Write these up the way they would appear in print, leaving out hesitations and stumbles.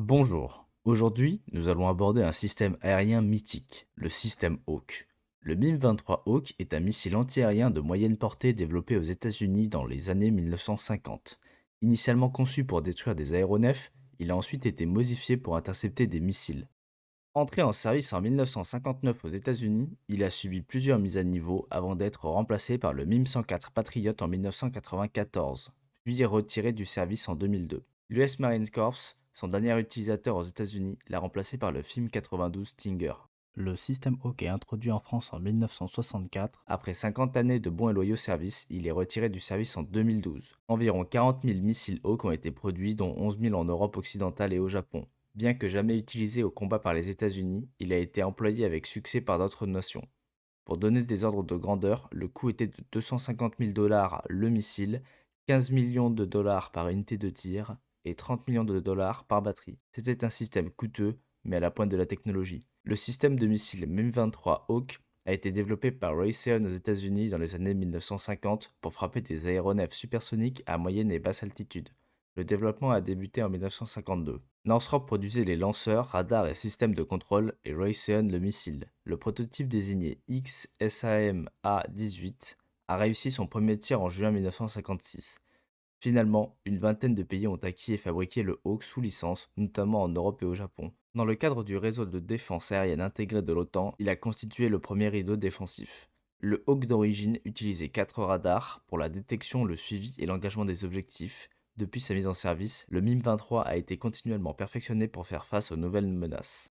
Bonjour, aujourd'hui nous allons aborder un système aérien mythique, le système Hawk. Le MiM-23 Hawk est un missile antiaérien de moyenne portée développé aux États-Unis dans les années 1950. Initialement conçu pour détruire des aéronefs, il a ensuite été modifié pour intercepter des missiles. Entré en service en 1959 aux États-Unis, il a subi plusieurs mises à niveau avant d'être remplacé par le MiM-104 Patriot en 1994, puis retiré du service en 2002. L'US Marine Corps, son dernier utilisateur aux États-Unis, l'a remplacé par le FIM 92 Stinger. Le système Hawk est introduit en France en 1964. Après 50 années de bons et loyaux services, il est retiré du service en 2012. Environ 40 000 missiles Hawk ont été produits, dont 11 000 en Europe occidentale et au Japon. Bien que jamais utilisé au combat par les États-Unis, il a été employé avec succès par d'autres nations. Pour donner des ordres de grandeur, le coût était de 250 000 dollars le missile, 15 millions de dollars par unité de tir et 30 millions de dollars par batterie. C'était un système coûteux, mais à la pointe de la technologie. Le système de missiles MiM-23 Hawk a été développé par Raytheon aux États-Unis dans les années 1950 pour frapper des aéronefs supersoniques à moyenne et basse altitude. Le développement a débuté en 1952. Northrop produisait les lanceurs, radars et systèmes de contrôle et Raytheon le missile. Le prototype désigné XSAM-A-18 a réussi son premier tir en juin 1956. Finalement, une vingtaine de pays ont acquis et fabriqué le Hawk sous licence, notamment en Europe et au Japon. Dans le cadre du réseau de défense aérienne intégré de l'OTAN, il a constitué le premier rideau défensif. Le Hawk d'origine utilisait 4 radars pour la détection, le suivi et l'engagement des objectifs. Depuis sa mise en service, le MiM-23 a été continuellement perfectionné pour faire face aux nouvelles menaces.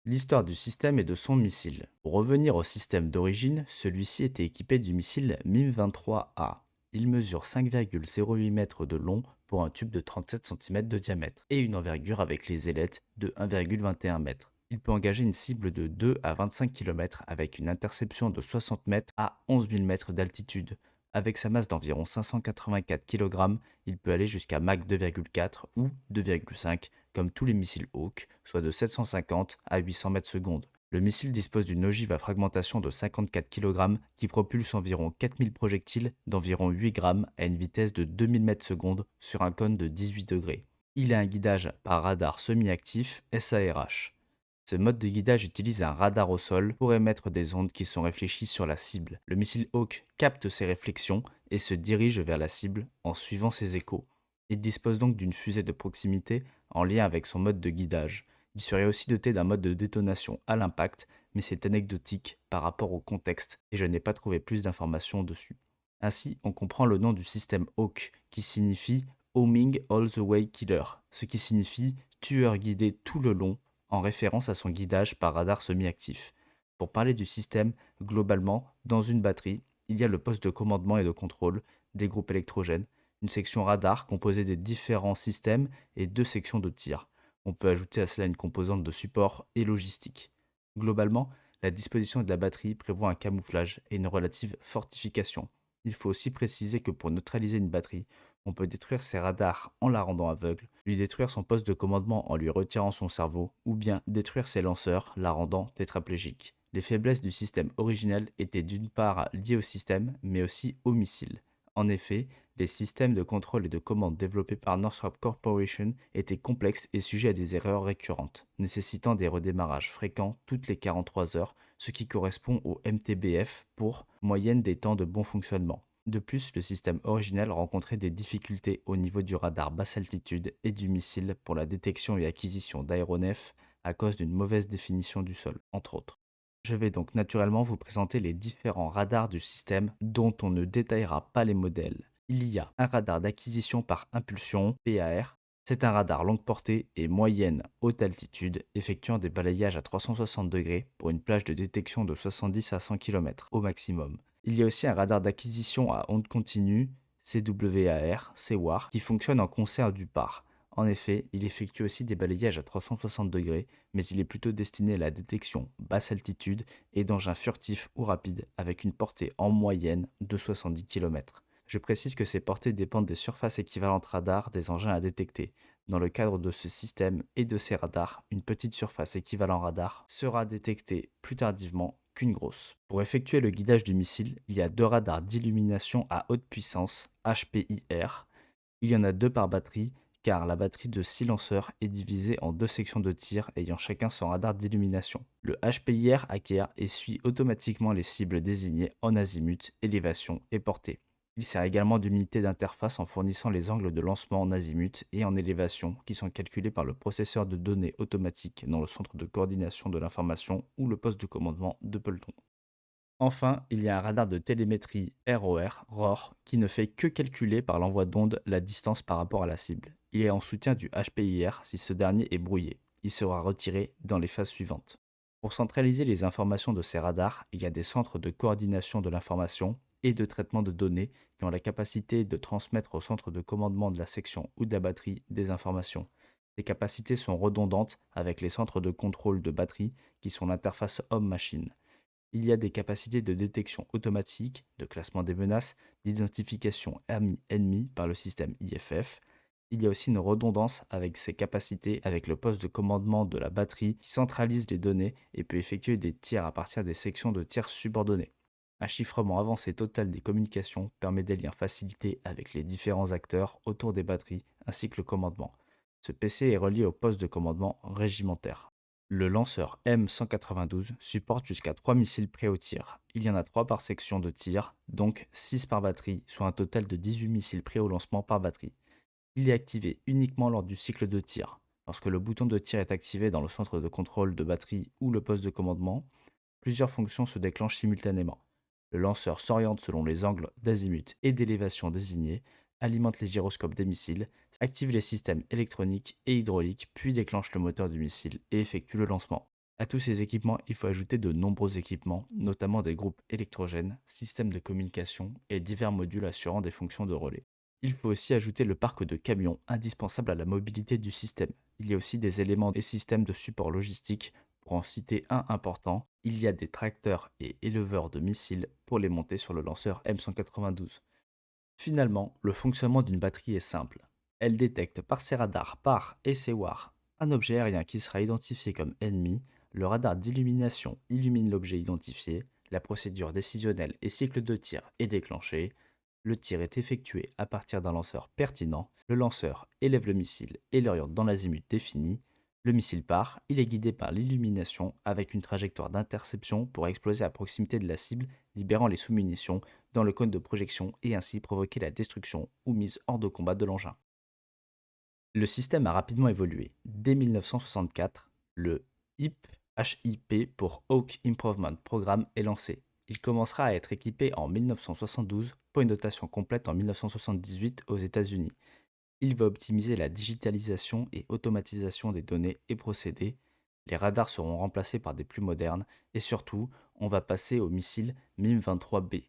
L'histoire du système et de son missile. Pour revenir au système d'origine, celui-ci était équipé du missile MiM-23A. Il mesure 5,08 mètres de long pour un tube de 37 cm de diamètre et une envergure avec les ailettes de 1,21 m. Il peut engager une cible de 2 à 25 km avec une interception de 60 mètres à 11 000 mètres d'altitude. Avec sa masse d'environ 584 kg, il peut aller jusqu'à Mach 2,4 ou 2,5 comme tous les missiles Hawk, soit de 750 à 800 mètres secondes. Le missile dispose d'une ogive à fragmentation de 54 kg qui propulse environ 4000 projectiles d'environ 8 grammes à une vitesse de 2000 mètres secondes sur un cône de 18 degrés. Il a un guidage par radar semi-actif SARH. Ce mode de guidage utilise un radar au sol pour émettre des ondes qui sont réfléchies sur la cible. Le missile Hawk capte ces réflexions et se dirige vers la cible en suivant ses échos. Il dispose donc d'une fusée de proximité en lien avec son mode de guidage. Il serait aussi doté d'un mode de détonation à l'impact, mais c'est anecdotique par rapport au contexte et je n'ai pas trouvé plus d'informations dessus. Ainsi, on comprend le nom du système Hawk qui signifie Homing All the Way Killer, ce qui signifie tueur guidé tout le long en référence à son guidage par radar semi-actif. Pour parler du système, globalement, dans une batterie, il y a le poste de commandement et de contrôle, des groupes électrogènes, une section radar composée des différents systèmes et 2 sections de tir. On peut ajouter à cela une composante de support et logistique. Globalement, la disposition de la batterie prévoit un camouflage et une relative fortification. Il faut aussi préciser que pour neutraliser une batterie, on peut détruire ses radars en la rendant aveugle, lui détruire son poste de commandement en lui retirant son cerveau, ou bien détruire ses lanceurs, la rendant tétraplégique. Les faiblesses du système originel étaient d'une part liées au système, mais aussi au missile. En effet, les systèmes de contrôle et de commande développés par Northrop Corporation étaient complexes et sujets à des erreurs récurrentes, nécessitant des redémarrages fréquents toutes les 43 heures, ce qui correspond au MTBF pour moyenne des temps de bon fonctionnement. De plus, le système original rencontrait des difficultés au niveau du radar basse altitude et du missile pour la détection et acquisition d'aéronefs à cause d'une mauvaise définition du sol, entre autres. Je vais donc naturellement vous présenter les différents radars du système dont on ne détaillera pas les modèles. Il y a un radar d'acquisition par impulsion, PAR. C'est un radar longue portée et moyenne haute altitude effectuant des balayages à 360 degrés pour une plage de détection de 70 à 100 km au maximum. Il y a aussi un radar d'acquisition à onde continue, CWAR, qui fonctionne en concert du par. En effet, il effectue aussi des balayages à 360 degrés, mais il est plutôt destiné à la détection basse altitude et d'engins furtifs ou rapides avec une portée en moyenne de 70 km. Je précise que ces portées dépendent des surfaces équivalentes radar des engins à détecter. Dans le cadre de ce système et de ces radars, une petite surface équivalent radar sera détectée plus tardivement qu'une grosse. Pour effectuer le guidage du missile, il y a 2 radars d'illumination à haute puissance, HPIR. Il y en a 2 par batterie car la batterie de 6 lanceurs est divisée en deux sections de tir ayant chacun son radar d'illumination. Le HPIR acquiert et suit automatiquement les cibles désignées en azimut, élévation et portée. Il sert également d'unité d'interface en fournissant les angles de lancement en azimut et en élévation qui sont calculés par le processeur de données automatique dans le centre de coordination de l'information ou le poste de commandement de peloton. Enfin, il y a un radar de télémétrie ROR, qui ne fait que calculer par l'envoi d'ondes la distance par rapport à la cible. Il est en soutien du HPIR si ce dernier est brouillé. Il sera retiré dans les phases suivantes. Pour centraliser les informations de ces radars, il y a des centres de coordination de l'information et de traitement de données qui ont la capacité de transmettre au centre de commandement de la section ou de la batterie des informations. Ces capacités sont redondantes avec les centres de contrôle de batterie qui sont l'interface homme-machine. Il y a des capacités de détection automatique, de classement des menaces, d'identification ennemi par le système IFF. Il y a aussi une redondance avec ces capacités avec le poste de commandement de la batterie qui centralise les données et peut effectuer des tirs à partir des sections de tir subordonnées. Un chiffrement avancé total des communications permet des liens facilités avec les différents acteurs autour des batteries ainsi que le commandement. Ce PC est relié au poste de commandement régimentaire. Le lanceur M192 supporte jusqu'à 3 missiles prêts au tir. Il y en a 3 par section de tir, donc 6 par batterie, soit un total de 18 missiles prêts au lancement par batterie. Il est activé uniquement lors du cycle de tir. Lorsque le bouton de tir est activé dans le centre de contrôle de batterie ou le poste de commandement, plusieurs fonctions se déclenchent simultanément. Le lanceur s'oriente selon les angles d'azimut et d'élévation désignés, alimente les gyroscopes des missiles, active les systèmes électroniques et hydrauliques, puis déclenche le moteur du missile et effectue le lancement. À tous ces équipements, il faut ajouter de nombreux équipements, notamment des groupes électrogènes, systèmes de communication et divers modules assurant des fonctions de relais. Il faut aussi ajouter le parc de camions indispensable à la mobilité du système. Il y a aussi des éléments et systèmes de support logistique. Pour en citer un important, il y a des tracteurs et éleveurs de missiles pour les monter sur le lanceur M192. Finalement, le fonctionnement d'une batterie est simple. Elle détecte par ses radars par et ses WAR un objet aérien qui sera identifié comme ennemi, le radar d'illumination illumine l'objet identifié, la procédure décisionnelle et cycle de tir est déclenchée, le tir est effectué à partir d'un lanceur pertinent, le lanceur élève le missile et l'oriente dans l'azimut défini, le missile part, il est guidé par l'illumination avec une trajectoire d'interception pour exploser à proximité de la cible, libérant les sous-munitions dans le cône de projection et ainsi provoquer la destruction ou mise hors de combat de l'engin. Le système a rapidement évolué. Dès 1964, le HIP pour Hawk Improvement Program est lancé. Il commencera à être équipé en 1972 pour une dotation complète en 1978 aux États-Unis. Il va optimiser la digitalisation et automatisation des données et procédés. Les radars seront remplacés par des plus modernes et surtout, on va passer au missile MIM-23B.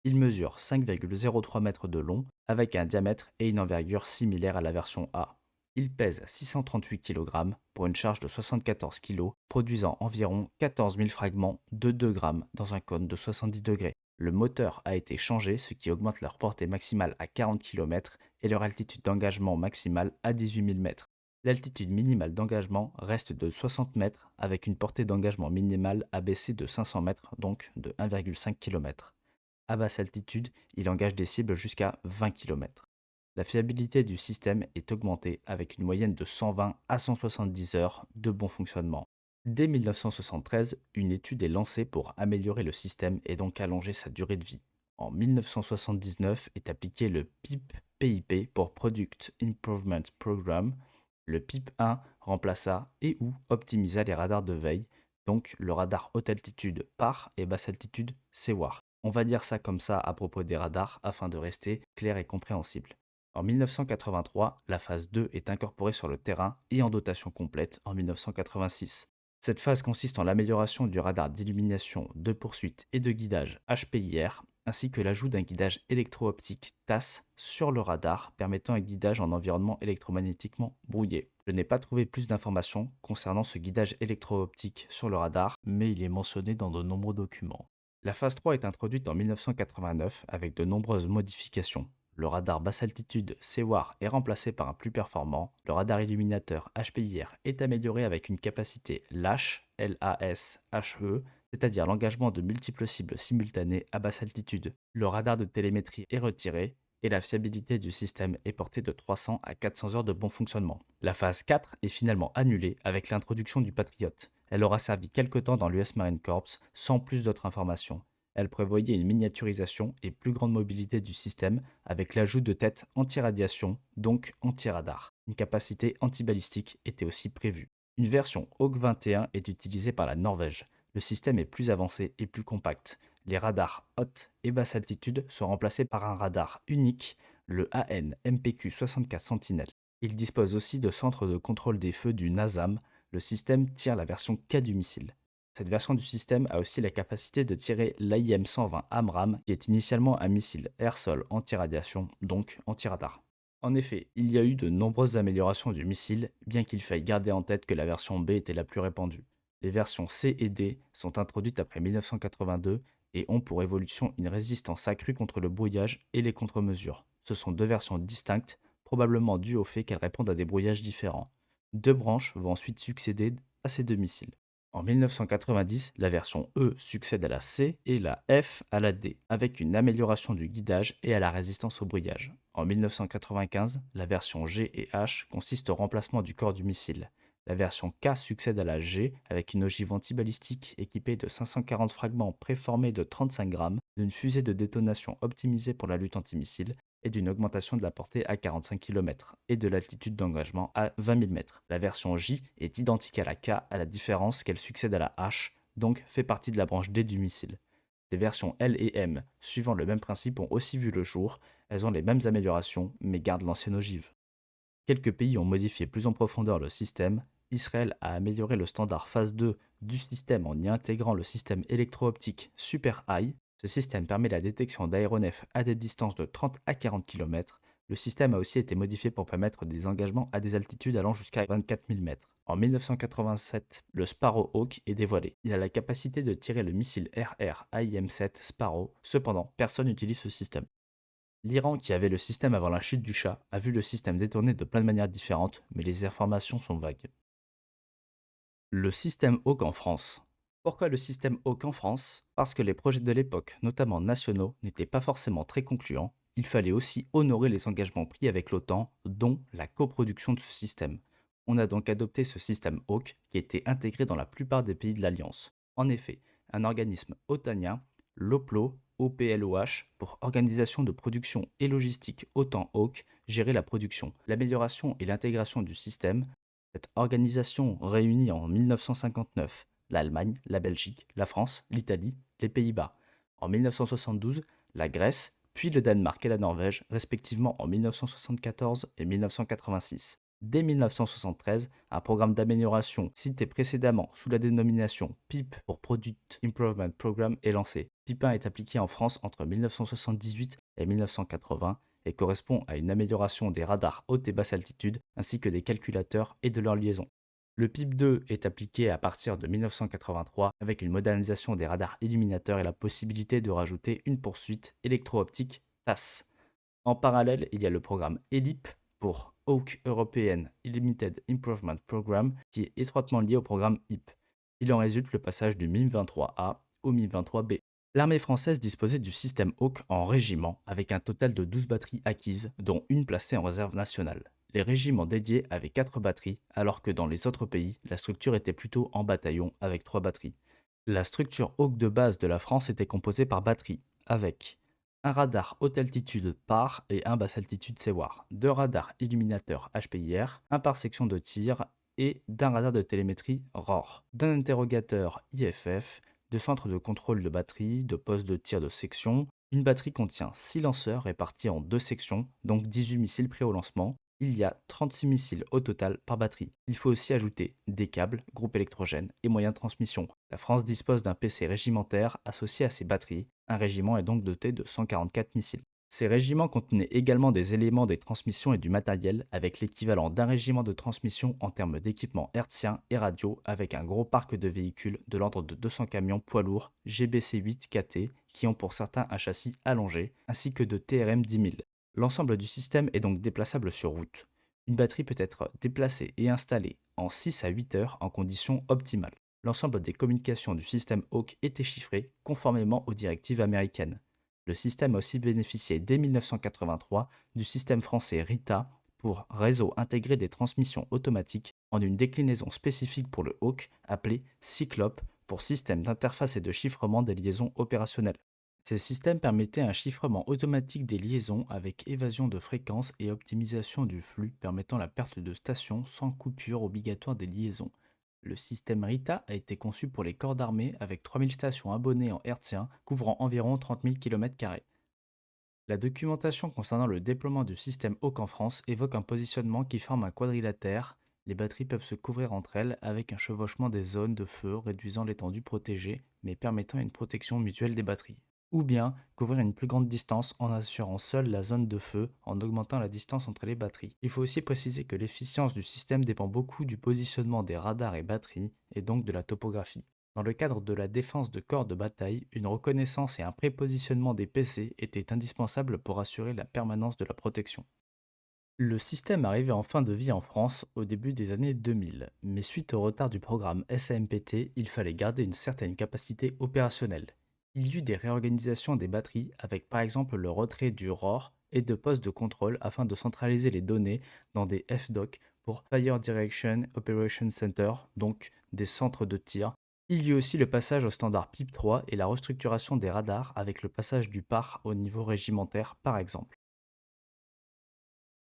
Il mesure 5,03 mètres de long avec un diamètre et une envergure similaires à la version A. Il pèse 638 kg pour une charge de 74 kg, produisant environ 14 000 fragments de 2 grammes dans un cône de 70 degrés. Le moteur a été changé, ce qui augmente leur portée maximale à 40 km et leur altitude d'engagement maximale à 18 000 mètres. L'altitude minimale d'engagement reste de 60 mètres avec une portée d'engagement minimale abaissée de 500 mètres, donc de 1,5 km. À basse altitude, il engage des cibles jusqu'à 20 km. La fiabilité du système est augmentée avec une moyenne de 120 à 170 heures de bon fonctionnement. Dès 1973, une étude est lancée pour améliorer le système et donc allonger sa durée de vie. En 1979 est appliqué le PIP pour Product Improvement Program. Le PIP 1 remplaça et ou optimisa les radars de veille, donc le radar haute altitude PAR et basse altitude CWAR. On va dire ça comme ça à propos des radars afin de rester clair et compréhensible. En 1983, la phase 2 est incorporée sur le terrain et en dotation complète en 1986. Cette phase consiste en l'amélioration du radar d'illumination, de poursuite et de guidage HPIR, ainsi que l'ajout d'un guidage électro-optique TAS sur le radar permettant un guidage en environnement électromagnétiquement brouillé. Je n'ai pas trouvé plus d'informations concernant ce guidage électro-optique sur le radar, mais il est mentionné dans de nombreux documents. La phase 3 est introduite en 1989 avec de nombreuses modifications. Le radar basse altitude CWAR est remplacé par un plus performant. Le radar illuminateur HPIR est amélioré avec une capacité LASHE, c'est-à-dire l'engagement de multiples cibles simultanées à basse altitude. Le radar de télémétrie est retiré et la fiabilité du système est portée de 300 à 400 heures de bon fonctionnement. La phase 4 est finalement annulée avec l'introduction du Patriot. Elle aura servi quelque temps dans l'US Marine Corps sans plus d'autres informations. Elle prévoyait une miniaturisation et plus grande mobilité du système avec l'ajout de têtes anti-radiation, donc anti-radar. Une capacité anti-balistique était aussi prévue. Une version Hawk 21 est utilisée par la Norvège. Le système est plus avancé et plus compact. Les radars haute et basse altitude sont remplacés par un radar unique, le AN-MPQ-64 Sentinel. Il dispose aussi de centres de contrôle des feux du NASAM. Le système tire la version K du missile. Cette version du système a aussi la capacité de tirer l'AIM-120 AMRAAM, qui est initialement un missile air-sol anti-radiation, donc anti-radar. En effet, il y a eu de nombreuses améliorations du missile, bien qu'il faille garder en tête que la version B était la plus répandue. Les versions C et D sont introduites après 1982 et ont pour évolution une résistance accrue contre le brouillage et les contre-mesures. Ce sont deux versions distinctes, probablement dues au fait qu'elles répondent à des brouillages différents. Deux branches vont ensuite succéder à ces deux missiles. En 1990, la version E succède à la C et la F à la D, avec une amélioration du guidage et à la résistance au brouillage. En 1995, la version G et H consiste au remplacement du corps du missile. La version K succède à la G avec une ogive antibalistique équipée de 540 fragments préformés de 35 grammes, d'une fusée de détonation optimisée pour la lutte antimissile et d'une augmentation de la portée à 45 km et de l'altitude d'engagement à 20 000 mètres. La version J est identique à la K à la différence qu'elle succède à la H, donc fait partie de la branche D du missile. Des versions L et M, suivant le même principe, ont aussi vu le jour. Elles ont les mêmes améliorations, mais gardent l'ancienne ogive. Quelques pays ont modifié plus en profondeur le système. Israël a amélioré le standard phase 2 du système en y intégrant le système électro-optique Super Eye. Ce système permet la détection d'aéronefs à des distances de 30 à 40 km. Le système a aussi été modifié pour permettre des engagements à des altitudes allant jusqu'à 24 000 mètres. En 1987, le Sparrow Hawk est dévoilé. Il a la capacité de tirer le missile RR AIM-7 Sparrow. Cependant, personne n'utilise ce système. L'Iran, qui avait le système avant la chute du Shah, a vu le système détourné de plein de manières différentes, mais les informations sont vagues. Le système Hawk en France. Pourquoi le système Hawk en France? Parce que les projets de l'époque, notamment nationaux, n'étaient pas forcément très concluants. Il fallait aussi honorer les engagements pris avec l'OTAN, dont la coproduction de ce système. On a donc adopté ce système Hawk qui était intégré dans la plupart des pays de l'Alliance. En effet, un organisme otanien, l'OPLO, OPLOH, pour Organisation de production et logistique OTAN Hawk, gérait la production, l'amélioration et l'intégration du système. Cette organisation réunit en 1959 l'Allemagne, la Belgique, la France, l'Italie, les Pays-Bas. En 1972, la Grèce, puis le Danemark et la Norvège, respectivement en 1974 et 1986. Dès 1973, un programme d'amélioration cité précédemment sous la dénomination PIP pour Product Improvement Program est lancé. PIP 1 est appliqué en France entre 1978 et 1980 et correspond à une amélioration des radars haute et basse altitude ainsi que des calculateurs et de leur liaison. Le PIP2 est appliqué à partir de 1983 avec une modernisation des radars illuminateurs et la possibilité de rajouter une poursuite électro-optique TAS. En parallèle, il y a le programme ELIP pour Hawk European Limited Improvement Program qui est étroitement lié au programme HIP. Il en résulte le passage du MIM-23A au MIM-23B. L'armée française disposait du système Hawk en régiment avec un total de 12 batteries acquises, dont une placée en réserve nationale. Les régiments dédiés avaient 4 batteries, alors que dans les autres pays, la structure était plutôt en bataillon avec 3 batteries. La structure Hawk de base de la France était composée par batteries, avec un radar haute altitude PAR et un basse altitude SEWAR, deux radars illuminateurs HPIR, un par section de tir et d'un radar de télémétrie ROR, d'un interrogateur IFF, de centres de contrôle de batterie, de postes de tir de section. Une batterie contient 6 lanceurs répartis en 2 sections, donc 18 missiles prêts au lancement. Il y a 36 missiles au total par batterie. Il faut aussi ajouter des câbles, groupes électrogènes et moyens de transmission. La France dispose d'un PC régimentaire associé à ses batteries. Un régiment est donc doté de 144 missiles. Ces régiments contenaient également des éléments des transmissions et du matériel, avec l'équivalent d'un régiment de transmission en termes d'équipement hertzien et radio, avec un gros parc de véhicules de l'ordre de 200 camions poids lourds GBC-8 KT, qui ont pour certains un châssis allongé, ainsi que de TRM 10 000. L'ensemble du système est donc déplaçable sur route. Une batterie peut être déplacée et installée en 6 à 8 heures en conditions optimales. L'ensemble des communications du système Hawk était chiffré conformément aux directives américaines. Le système a aussi bénéficié dès 1983 du système français RITA pour Réseau intégré des transmissions automatiques en une déclinaison spécifique pour le Hawk appelée Cyclope pour système d'interface et de chiffrement des liaisons opérationnelles. Ces systèmes permettaient un chiffrement automatique des liaisons avec évasion de fréquences et optimisation du flux permettant la perte de stations sans coupure obligatoire des liaisons. Le système RITA a été conçu pour les corps d'armée avec 3000 stations abonnées en hertzien couvrant environ 30 000 km². La documentation concernant le déploiement du système Hawk en France évoque un positionnement qui forme un quadrilatère. Les batteries peuvent se couvrir entre elles avec un chevauchement des zones de feu réduisant l'étendue protégée mais permettant une protection mutuelle des batteries. Ou bien couvrir une plus grande distance en assurant seule la zone de feu en augmentant la distance entre les batteries. Il faut aussi préciser que l'efficience du système dépend beaucoup du positionnement des radars et batteries et donc de la topographie. Dans le cadre de la défense de corps de bataille, une reconnaissance et un prépositionnement des PC étaient indispensables pour assurer la permanence de la protection. Le système arrivait en fin de vie en France au début des années 2000, mais suite au retard du programme SAMPT, il fallait garder une certaine capacité opérationnelle. Il y eut des réorganisations des batteries avec par exemple le retrait du ROR et de postes de contrôle afin de centraliser les données dans des FDOC pour Fire Direction Operation Center, donc des centres de tir. Il y eut aussi le passage au standard PIP3 et la restructuration des radars avec le passage du PAR au niveau régimentaire par exemple.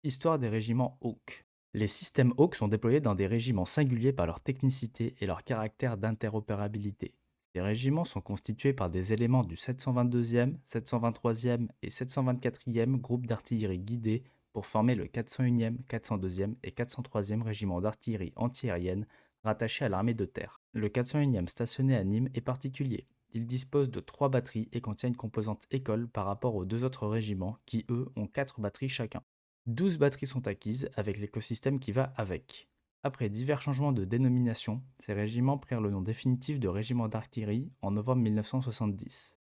Histoire des régiments Hawk. Les systèmes Hawk sont déployés dans des régiments singuliers par leur technicité et leur caractère d'interopérabilité. Ces régiments sont constitués par des éléments du 722e, 723e et 724e groupe d'artillerie guidée pour former le 401e, 402e et 403e régiment d'artillerie antiaérienne rattaché à l'armée de terre. Le 401e stationné à Nîmes est particulier. Il dispose de 3 batteries et contient une composante école par rapport aux deux autres régiments qui, eux, ont 4 batteries chacun. 12 batteries sont acquises avec l'écosystème qui va avec. Après divers changements de dénomination, ces régiments prirent le nom définitif de régiment d'artillerie en novembre 1970.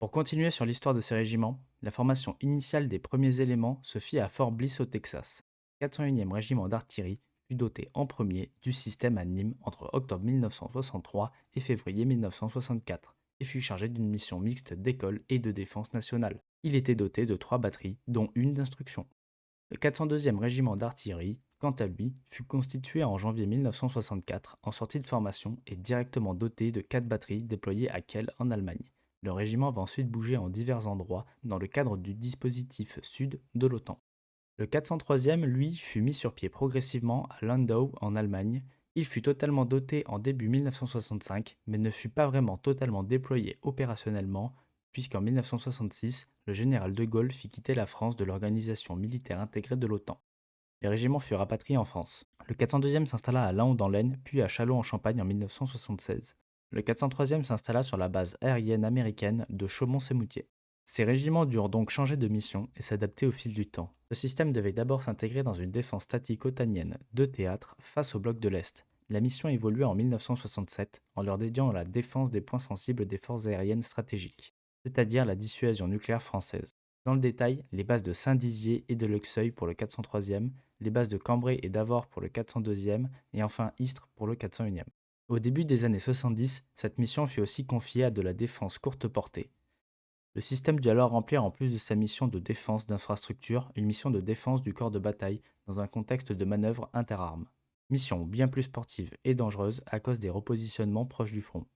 Pour continuer sur l'histoire de ces régiments, la formation initiale des premiers éléments se fit à Fort Bliss au Texas. Le 401e régiment d'artillerie fut doté en premier du système à Nîmes entre octobre 1963 et février 1964 et fut chargé d'une mission mixte d'école et de défense nationale. Il était doté de 3 batteries, dont une d'instruction. Le 402e régiment d'artillerie, quant à lui, fut constitué en janvier 1964 en sortie de formation et directement doté de 4 batteries déployées à Kiel en Allemagne. Le régiment va ensuite bouger en divers endroits dans le cadre du dispositif sud de l'OTAN. Le 403e, lui, fut mis sur pied progressivement à Landau en Allemagne. Il fut totalement doté en début 1965, mais ne fut pas vraiment totalement déployé opérationnellement, puisqu'en 1966, le général de Gaulle fit quitter la France de l'organisation militaire intégrée de l'OTAN. Les régiments furent rapatriés en France. Le 402e s'installa à Laon dans l'Aisne, puis à Châlons en Champagne en 1976. Le 403e s'installa sur la base aérienne américaine de Chaumont-Sémoutier. Ces régiments durent donc changer de mission et s'adapter au fil du temps. Ce système devait d'abord s'intégrer dans une défense statique otanienne de théâtre face au bloc de l'Est. La mission évolua en 1967 en leur dédiant à la défense des points sensibles des forces aériennes stratégiques, c'est-à-dire la dissuasion nucléaire française. Dans le détail, les bases de Saint-Dizier et de Luxeuil pour le 403e, les bases de Cambrai et d'Avord pour le 402e et enfin Istres pour le 401e. Au début des années 70, cette mission fut aussi confiée à de la défense courte portée. Le système dut alors remplir en plus de sa mission de défense d'infrastructure, une mission de défense du corps de bataille dans un contexte de manœuvre interarmes. Mission bien plus sportive et dangereuse à cause des repositionnements proches du front.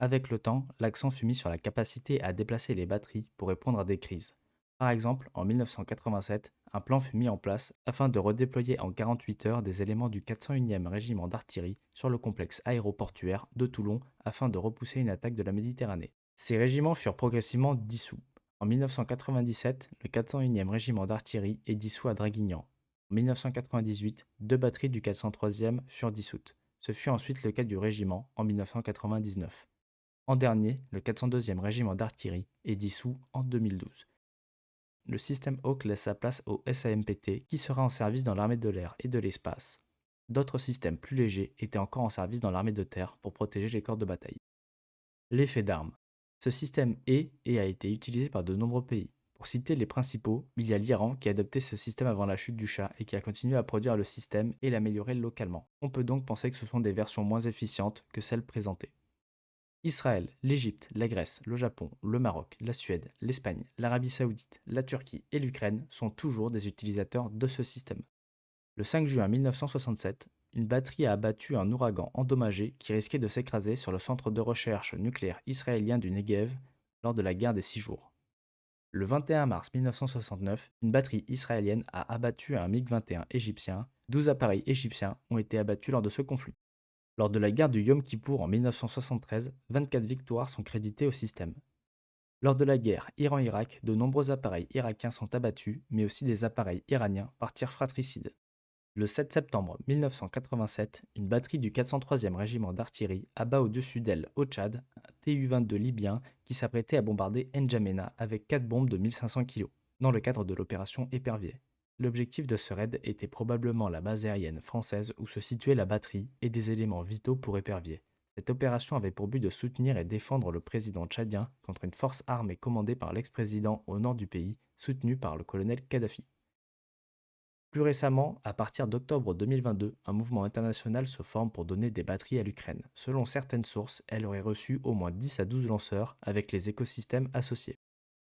Avec le temps, l'accent fut mis sur la capacité à déplacer les batteries pour répondre à des crises. Par exemple, en 1987, un plan fut mis en place afin de redéployer en 48 heures des éléments du 401e régiment d'artillerie sur le complexe aéroportuaire de Toulon afin de repousser une attaque de la Méditerranée. Ces régiments furent progressivement dissous. En 1997, le 401e régiment d'artillerie est dissous à Draguignan. En 1998, 2 batteries du 403e furent dissoutes. Ce fut ensuite le cas du régiment en 1999. En dernier, le 402e régiment d'artillerie est dissous en 2012. Le système Hawk laisse sa place au SAMPT qui sera en service dans l'armée de l'air et de l'espace. D'autres systèmes plus légers étaient encore en service dans l'armée de terre pour protéger les corps de bataille. L'effet d'armes. Ce système est et a été utilisé par de nombreux pays. Pour citer les principaux, il y a l'Iran qui a adopté ce système avant la chute du Shah et qui a continué à produire le système et l'améliorer localement. On peut donc penser que ce sont des versions moins efficientes que celles présentées. Israël, l'Égypte, la Grèce, le Japon, le Maroc, la Suède, l'Espagne, l'Arabie saoudite, la Turquie et l'Ukraine sont toujours des utilisateurs de ce système. Le 5 juin 1967, une batterie a abattu un ouragan endommagé qui risquait de s'écraser sur le centre de recherche nucléaire israélien du Negev lors de la guerre des 6 jours. Le 21 mars 1969, une batterie israélienne a abattu un MiG-21 égyptien. 12 appareils égyptiens ont été abattus lors de ce conflit. Lors de la guerre du Yom Kippour en 1973, 24 victoires sont créditées au système. Lors de la guerre Iran-Irak, de nombreux appareils irakiens sont abattus, mais aussi des appareils iraniens par tir fratricide. Le 7 septembre 1987, une batterie du 403e régiment d'artillerie abat au-dessus d'elle, au Tchad, un Tu-22 libyen qui s'apprêtait à bombarder N'Djamena avec 4 bombes de 1500 kg, dans le cadre de l'opération Épervier. L'objectif de ce raid était probablement la base aérienne française où se situait la batterie et des éléments vitaux pour Épervier. Cette opération avait pour but de soutenir et défendre le président tchadien contre une force armée commandée par l'ex-président au nord du pays, soutenue par le colonel Kadhafi. Plus récemment, à partir d'octobre 2022, un mouvement international se forme pour donner des batteries à l'Ukraine. Selon certaines sources, elle aurait reçu au moins 10 à 12 lanceurs avec les écosystèmes associés.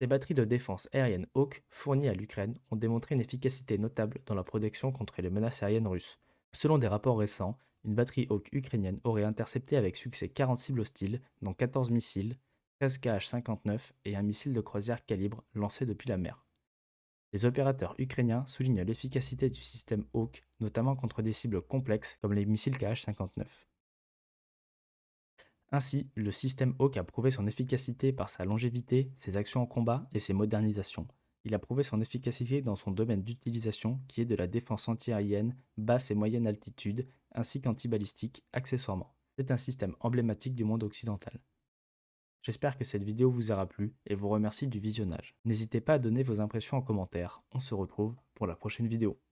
Les batteries de défense aérienne Hawk fournies à l'Ukraine ont démontré une efficacité notable dans la protection contre les menaces aériennes russes. Selon des rapports récents, une batterie Hawk ukrainienne aurait intercepté avec succès 40 cibles hostiles, dont 14 missiles, 13 Kh-59 et un missile de croisière calibre lancé depuis la mer. Les opérateurs ukrainiens soulignent l'efficacité du système Hawk, notamment contre des cibles complexes comme les missiles Kh-59. Ainsi, le système Hawk a prouvé son efficacité par sa longévité, ses actions en combat et ses modernisations. Il a prouvé son efficacité dans son domaine d'utilisation qui est de la défense antiaérienne, basse et moyenne altitude, ainsi qu'antibalistique accessoirement. C'est un système emblématique du monde occidental. J'espère que cette vidéo vous aura plu et vous remercie du visionnage. N'hésitez pas à donner vos impressions en commentaire. On se retrouve pour la prochaine vidéo.